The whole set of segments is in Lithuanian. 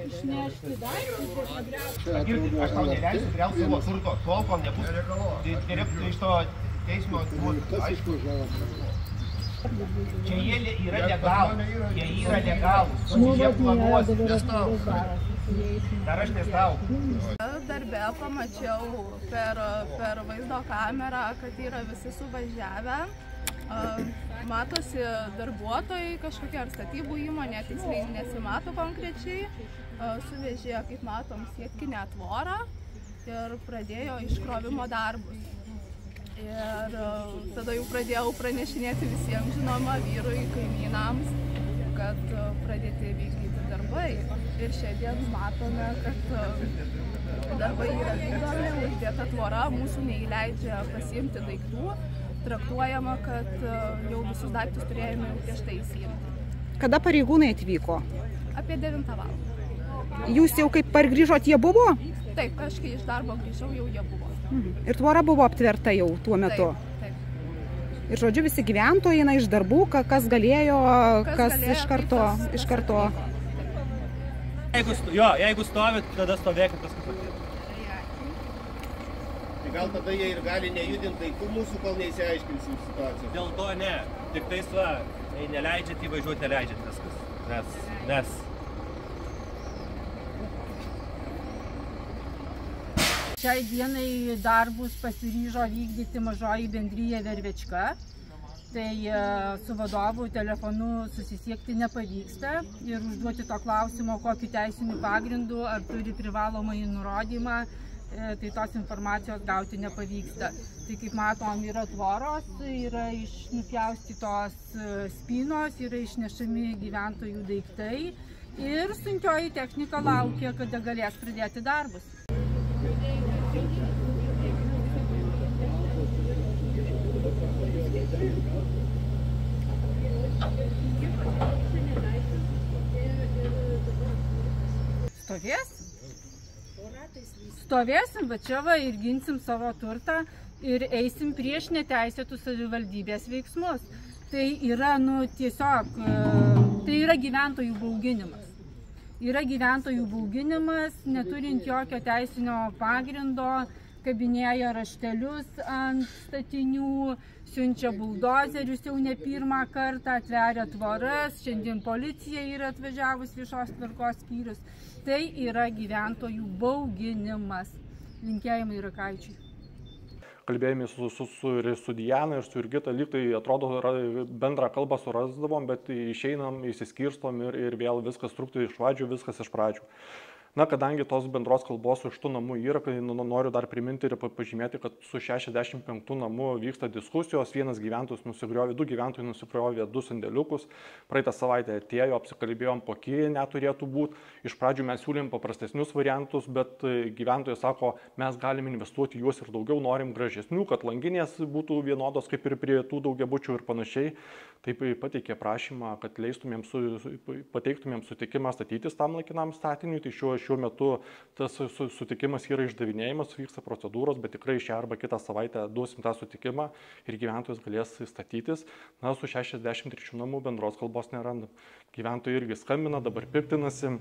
Išnešti daiktus ir pagriauti. Aš tau neleisiu griauti savo turto, tol, kol nebus iš to teismo. Aišku, čia jie yra legalūs. Jie yra legalūs. Jie planuos. Dar aš nestau. Darbe pamačiau per vaizdo kamerą, kad yra visi suvažiavę. Matosi darbuotojai kažkokia ar statybų įmonė, tiksliai nesimato konkrečiai. Suvežė, kaip matom, sietkinę tvorą ir pradėjo iškrovimo darbus. Ir tada jau pradėjau pranešinėti visiems, žinoma, vyrui, kaimynams, kad pradėti vykdyti darbai. Ir šiandien matome, kad darbai yra vykdomi, uždėta tvora, mūsų neįleidžia pasiimti daiktų. Traktuojama, kad jau visus daiktus turėjome jau prieš tai įsiimti. Kada pareigūnai atvyko? Apie 9 val. Jūs jau kaip pargrįžot, jie buvo? Taip, aš kai iš darbo grįžau, jau jie buvo. Ir tvora buvo aptverta jau tuo metu? Taip. Ir žodžiu, visi gyventojai iš darbų, kas galėjo, kas iš karto. Jeigu stovit, tada stovėkit paskui. Tai gal tada jie ir gali nejudinti daiktų mūsų, kol neįsiaiškinsim situaciją. Dėl to ne. Tik tais va, jei neleidžiat įvažiuoti, neleidžiat viskas. Nes. Šiai dienai darbus pasiryžo vykdyti mažoji bendrija Vervečka. Tai su vadovu telefonu susisiekti nepavyksta ir užduoti to klausimo, kokiu teisiniu pagrindu, ar turi privalomąjį nurodymą, tai tos informacijos gauti nepavyksta. Tai kaip matom, yra tvoros, yra nupjaustytos spynos, yra išnešami gyventojų daiktai ir sunkioji technika laukia, kada galės pradėti darbus. Stovėsim, va čia va ir ginsim savo turtą ir eisim prieš neteisėtus savivaldybės veiksmus. Tai yra, tiesiog, tai yra gyventojų bauginimas. Yra gyventojų bauginimas, neturint jokio teisinio pagrindo, kabinėja raštelius ant statinių, siunčia buldozerius jau ne pirmą kartą, atveria tvoras, šiandien policija yra atvažiavus viešos tvarkos skyrius. Tai yra gyventojų bauginimas. Linkėjimai Rakaičiui. Kalbėjome su Diana ir su Jurgita, lyg tai atrodo bendrą kalbą surasdavom, bet išeinam, įsiskirstom ir vėl viskas truktų iš pradžių, viskas iš pradžių. Na, kadangi tos bendros kalbos iš tų namų yra, tai noriu dar priminti ir pažymėti, kad su 65 namų vyksta diskusijos, vienas gyventojas nusigriovė, 2 gyventojai nusigriovė 2 sandėliukus, praeitą savaitę atėjo, apsikalbėjom, kokie neturėtų būti. Iš pradžių mes siūlėm paprastesnius variantus, bet gyventojai sako, mes galim investuoti juos ir daugiau, norim gražesnių, kad langinės būtų vienodos kaip ir prie tų daugiabučių ir panašiai. Taip pateikė prašymą, kad pateiktumėm sutikimą statytis tam laikinam statiniui, tai šiuo metu tas sutikimas yra išdavinėjimas, vyksta procedūros, bet tikrai šią arba kitą savaitę duosim tą sutikimą ir gyventojas galės statytis. Na, su 63 namų bendros kalbos nerandam. Gyventojai irgi skambina, dabar piktinasi,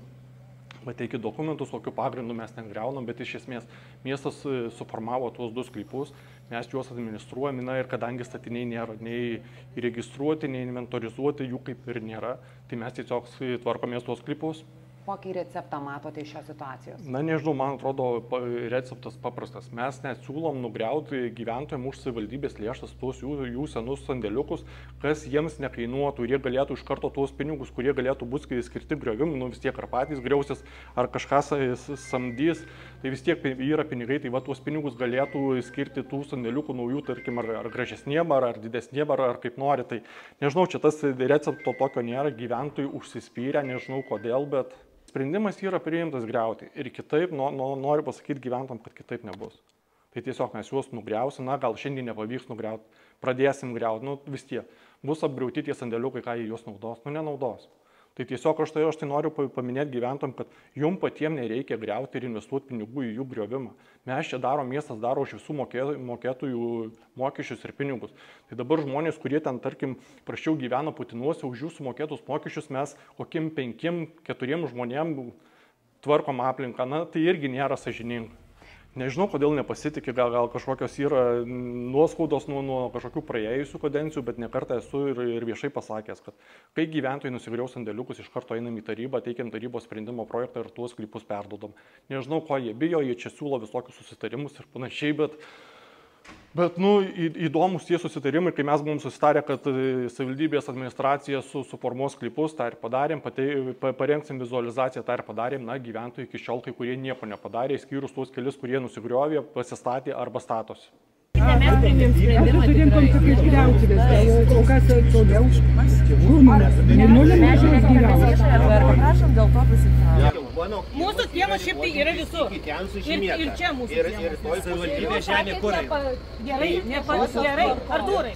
pateikė dokumentus, kokiu pagrindu mes negriaunam, bet iš esmės miestas suformavo tuos 2 sklypus, mes juos administruojame, na ir kadangi statiniai nėra nei įregistruoti, nei inventorizuoti, jų kaip ir nėra, tai mes tiesiog tvarkomės tuos sklypus. Kokį receptą matote iš šios situacijos? Na, nežinau, man atrodo, receptas paprastas. Mes net siūlom nugriauti gyventojams už savivaldybės lėšas tuos jų senus sandėliukus, kas jiems nekainuotų ir jie galėtų iš karto tuos pinigus, kurie galėtų būti skirti griovimui, vis tiek ar patys griausis, ar kažkas samdys, tai vis tiek yra pinigai, tai va tuos pinigus galėtų skirti tų sandėliukų naujų, tarkim, ar gražesniem, ar didesniem, ar kaip nori. Tai nežinau, čia tas recepto tokio nėra, gyventojai užsispyrę, nežinau kodėl, bet sprendimas yra priimtas griauti ir kitaip, noriu pasakyti gyventam, kad kitaip nebus. Tai tiesiog mes juos nugriausim, na gal šiandien nepavyks nugriauti, pradėsim griauti, vis tiek. Bus apgriauti tie sandėliukai, ką jie juos naudos, nenaudos. Tai tiesiog aš tai noriu paminėti gyventojams, kad jums patiems nereikia griauti ir investuoti pinigų į jų griovimą. Mes čia miestas daro už visų mokėtojų mokesčius ir pinigus. Tai dabar žmonės, kurie ten, tarkim, prašiau gyvena Putinuose, už jūsų mokėtus mokesčius mes kokiem 5-4 žmonėm tvarkom aplinką, na tai irgi nėra sąžininga. Nežinau, kodėl nepasitikė, gal kažkokios yra nuoskaudos nuo kažkokių praėjusių kadencijų, bet nekartą esu ir viešai pasakęs, kad kai gyventojai nusigriaus sandėliukus, iš karto einam į tarybą, teikiam tarybos sprendimo projektą ir tuos sklypus perdodam. Nežinau, ko jie bijo, jie čia siūlo visokius susitarimus ir panašiai, bet įdomus tie susitarimai, kai mes buvom susitarę, kad savivaldybės administracija suformuos sklypus, tą ir padarėm, parengsim vizualizaciją, tą ir padarėm, na, gyventojai iki šiol, kai kurie nieko nepadarė, išskyrus tuos kelis, kurie nusigriovė, pasistatė arba statosi. Mes priėmėm sprendimą tikrai. O kas toliau? Prašom dėl to pasitraukti. Mūsų pievos šiaip tai yra visur. Ir čia mūsų pievos. Ir toj savivaldybės žemė kur? Gerai, Artūrai.